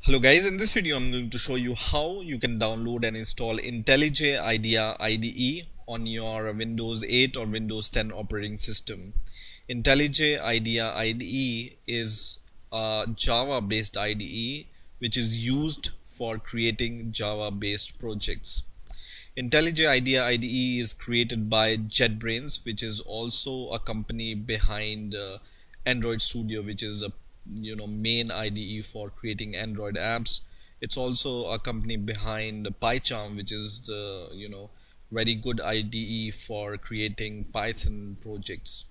Hello guys, in this video I'm going to show you how you can download and install Intellij IDEA IDE on your Windows 8 or Windows 10 operating system. Intellij IDEA IDE is a Java based IDE which is used for creating Java based projects. Intellij IDEA IDE is created by JetBrains, which is also a company behind Android Studio, which is a main IDE for creating Android apps. It's also a company behind PyCharm, which is the very good IDE for creating Python projects.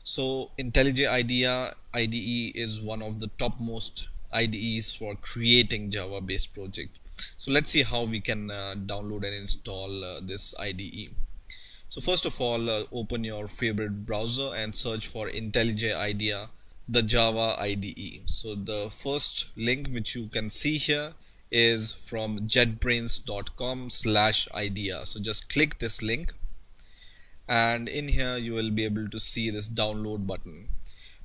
So IntelliJ IDEA IDE is one of the topmost IDEs for creating Java based project. So let's see how we can download and install this IDE. So first of all, open your favorite browser and search for IntelliJ IDEA, the Java IDE. So the first link which you can see here is from jetbrains.com/idea. So just click this link, and in here you will be able to see this download button.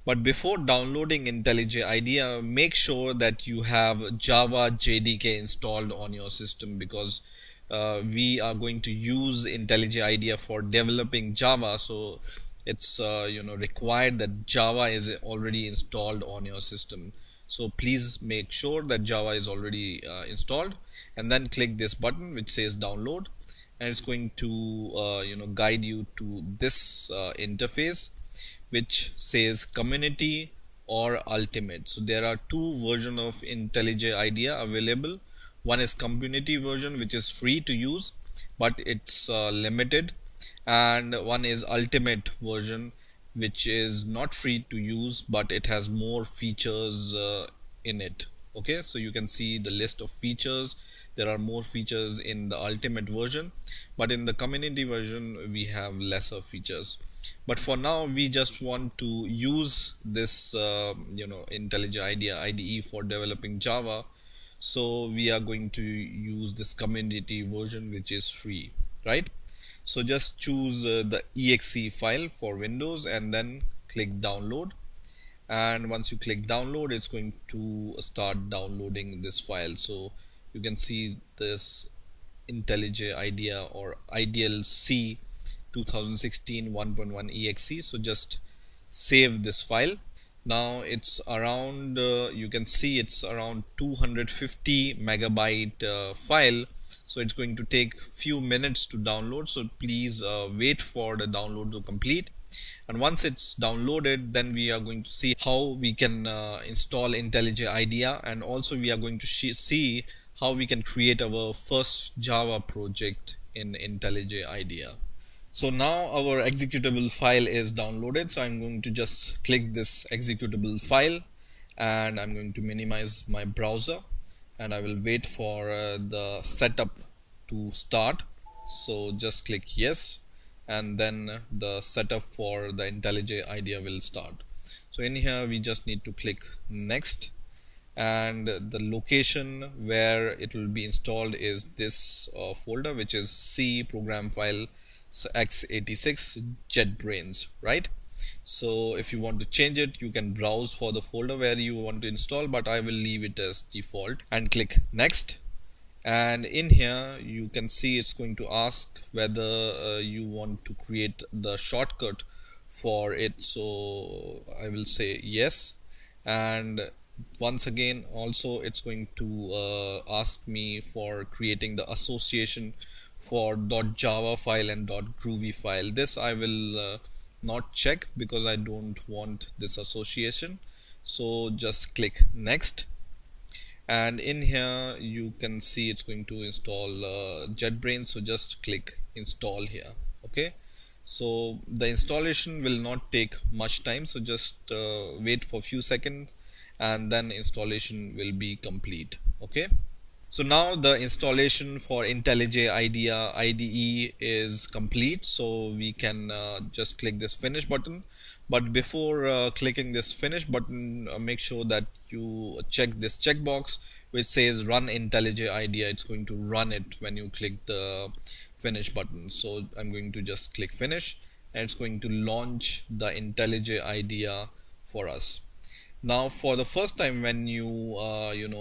But before downloading IntelliJ IDEA, make sure that you have Java JDK installed on your system, because we are going to use IntelliJ IDEA for developing Java. So it's required that Java is already installed on your system. So please make sure that Java is already installed, and then click this button which says download, and it's going to guide you to this interface which says community or ultimate. So there are two versions of IntelliJ IDEA available. One is community version, which is free to use but it's limited, and one is ultimate version, which is not free to use but it has more features in it. Okay, so you can see the list of features. There are more features in the ultimate version, but in the community version we have lesser features. But for now we just want to use this IntelliJ IDEA IDE for developing Java. So we are going to use this community version which is free, right? So just choose the exe file for Windows and then click download, and once you click download it's going to start downloading this file. So you can see this IntelliJ IDEA or Ideal C 2016 1.1 exe. So just save this file. Now it's around you can see it's around 250 megabyte file, so it's going to take few minutes to download. So please wait for the download to complete, and once it's downloaded then we are going to see how we can install IntelliJ IDEA, and also we are going to see how we can create our first Java project in IntelliJ IDEA. So now our executable file is downloaded, so I'm going to just click this executable file, and I'm going to minimize my browser, and I will wait for the setup to start. So just click yes, and then the setup for the IntelliJ IDEA will start. So in here we just need to click next, and the location where it will be installed is this folder, which is C program file x86 JetBrains, right? So if you want to change it, you can browse for the folder where you want to install, but I will leave it as default, and click next. And in here you can see it's going to ask whether you want to create the shortcut for it. So I will say yes, and once again also it's going to ask me for creating the association for .java file and .groovy file. This I will not check because I don't want this association. So just click next, and in here you can see it's going to install JetBrains. So just click install here. Okay, so the installation will not take much time, so just wait for a few seconds and then installation will be complete. Okay, so now the installation for IntelliJ IDEA IDE is complete, so we can just click this finish button. But before clicking this finish button, make sure that you check this checkbox which says run IntelliJ IDEA. It's going to run it when you click the finish button. So I'm going to just click finish, and it's going to launch the IntelliJ IDEA for us. Now for the first time when you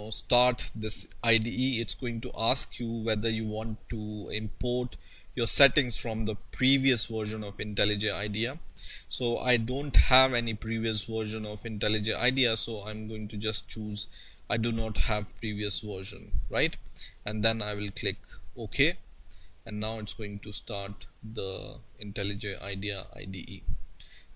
start this IDE, it's going to ask you whether you want to import your settings from the previous version of IntelliJ IDEA. So I don't have any previous version of IntelliJ IDEA, so I'm going to just choose I do not have previous version, right? And then I will click OK, and now it's going to start the IntelliJ IDEA IDE.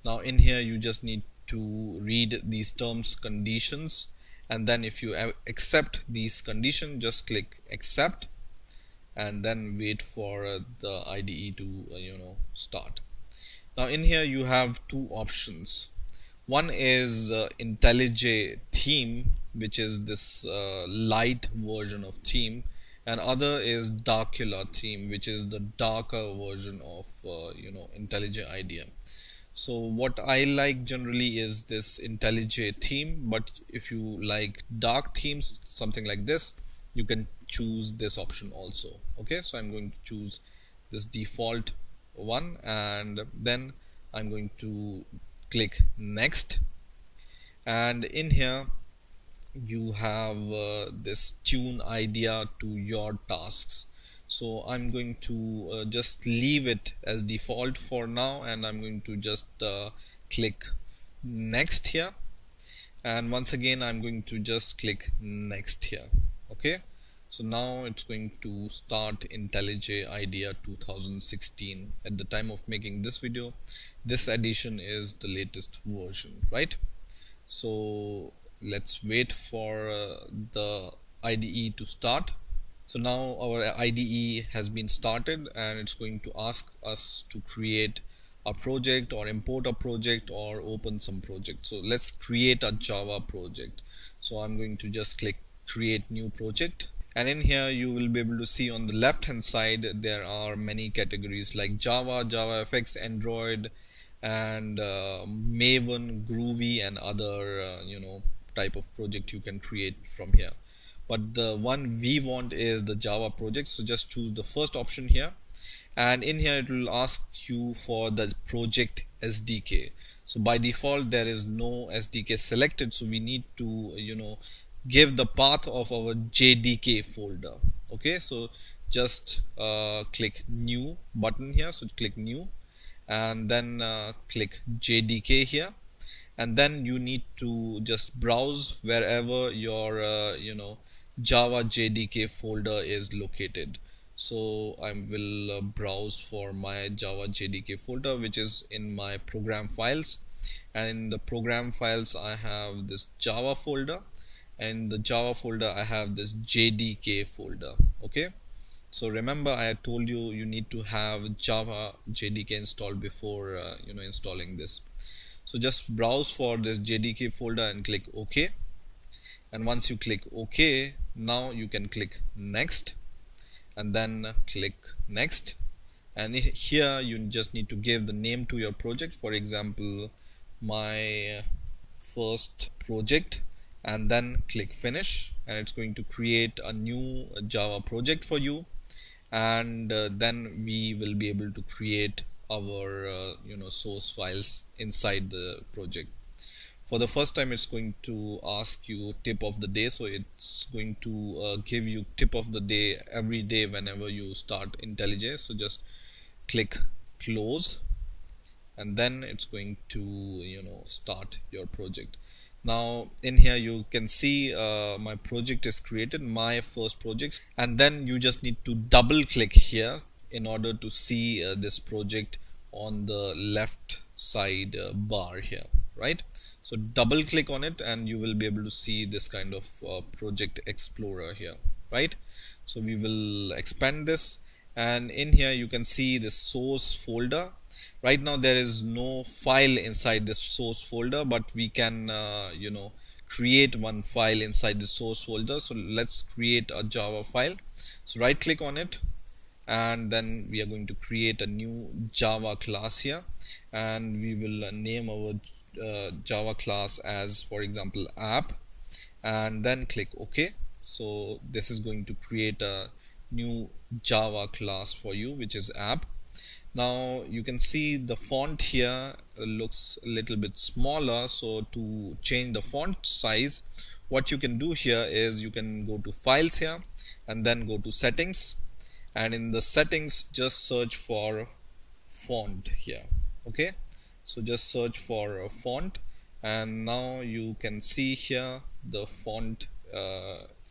Now in here you just need to read these terms conditions, and then if you accept these conditions, just click accept and then wait for the IDE to start. Now in here you have two options. One is IntelliJ theme, which is this light version of theme, and other is Darkula theme, which is the darker version of IntelliJ IDEA. So what I like generally is this IntelliJ theme, but if you like dark themes, something like this, you can choose this option also. Okay, so I'm going to choose this default one, and then I'm going to click next, and in here you have this tune idea to your tasks. So I'm going to just leave it as default for now, and I'm going to just click next here, and once again I'm going to just click next here. Okay, so now it's going to start IntelliJ IDEA 2016. At the time of making this video, this edition is the latest version, right? So let's wait for the IDE to start. So now our IDE has been started, and it's going to ask us to create a project or import a project or open some project. So let's create a Java project. So I'm going to just click create new project, and in here you will be able to see on the left hand side there are many categories like Java, JavaFX, Android, and Maven, Groovy, and other type of project you can create from here. But the one we want is the Java project, so just choose the first option here, and in here it will ask you for the project SDK. So by default there is no SDK selected, so we need to give the path of our JDK folder. Okay, so just click new button here, so click new, and then click JDK here, and then you need to just browse wherever your Java JDK folder is located. So I will browse for my Java JDK folder, which is in my program files, and in the program files I have this Java folder, and in the Java folder I have this JDK folder. Okay, so remember I had told you you need to have Java JDK installed before installing this. So just browse for this JDK folder and click OK, and once you click OK, now you can click next and then click next, and here you just need to give the name to your project, for example my first project, and then click finish, and it's going to create a new Java project for you, and then we will be able to create our source files inside the project. For the first time it's going to ask you tip of the day, so it's going to give you tip of the day every day whenever you start IntelliJ. So just click close, and then it's going to start your project. Now in here you can see my project is created, my first project, and then you just need to double click here in order to see this project on the left side bar here, right? So double click on it and you will be able to see this kind of project explorer here, right? So we will expand this, and in here you can see the source folder. Right now there is no file inside this source folder, but we can create one file inside the source folder. So let's create a Java file. So right click on it, and then we are going to create a new Java class here, and we will name our Java class as, for example, app, and then click OK. So this is going to create a new Java class for you, which is app. Now you can see the font here looks a little bit smaller, so to change the font size, what you can do here is you can go to files here and then go to settings, and in the settings just search for font here. Okay, so just search for a font, and now you can see here the font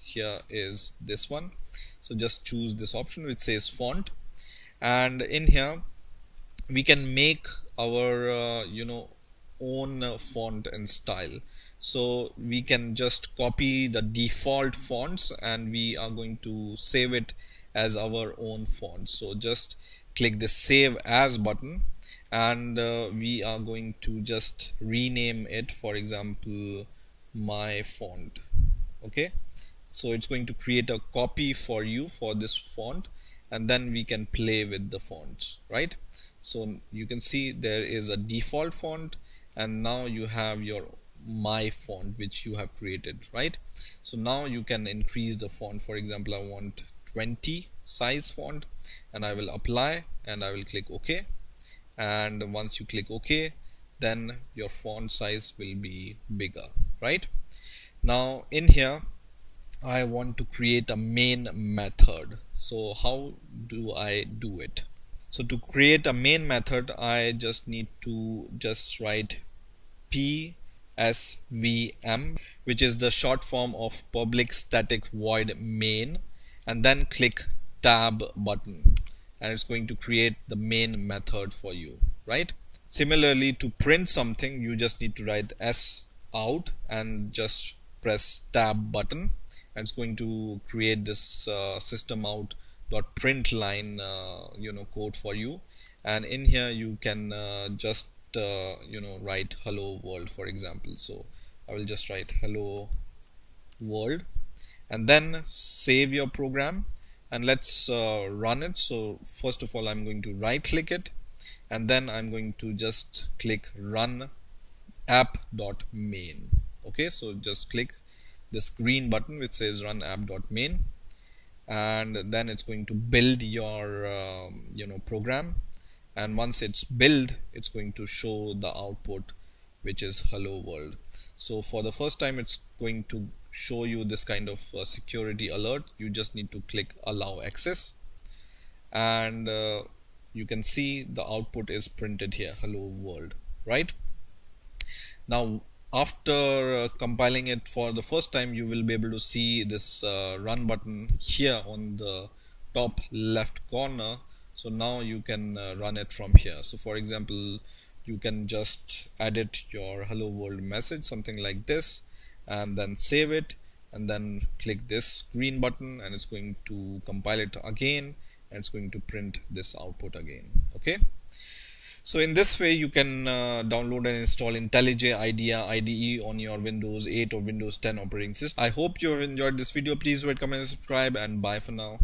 here is this one. So just choose this option which says font, and in here we can make our own font and style. So we can just copy the default fonts and we are going to save it as our own font. So just click the save as button, and we are going to just rename it, for example, my font. Okay, so it's going to create a copy for you for this font, and then we can play with the fonts, right? So you can see there is a default font, and now you have your my font which you have created, right? So now you can increase the font. For example, I want 20 size font, and I will apply and I will click OK, and once you click OK, then your font size will be bigger, right? Now in here I want to create a main method. So how do I do it? So to create a main method, I just need to just write PSVM, which is the short form of public static void main, and then click tab button, and it's going to create the main method for you, right? Similarly, to print something, you just need to write S out and just press tab button, and it's going to create this system out dot print line code for you. And in here you can just write hello world, for example. So I will just write hello world, and then save your program, and let's run it. So first of all, I'm going to right click it, and then I'm going to just click run app.main. Okay, so just click this green button which says run app.main, and then it's going to build your program, and once it's built, it's going to show the output which is hello world. So for the first time, it's going to show you this kind of security alert. You just need to click allow access, and you can see the output is printed here, hello world, right? Now after compiling it for the first time, you will be able to see this run button here on the top left corner. So now you can run it from here. So for example, you can just edit your hello world message, something like this, and then save it, and then click this green button, and it's going to compile it again, and it's going to print this output again. Okay, so in this way you can download and install IntelliJ IDE on your Windows 8 or Windows 10 operating system. I hope you have enjoyed this video. Please rate, comment, and subscribe, and bye for now.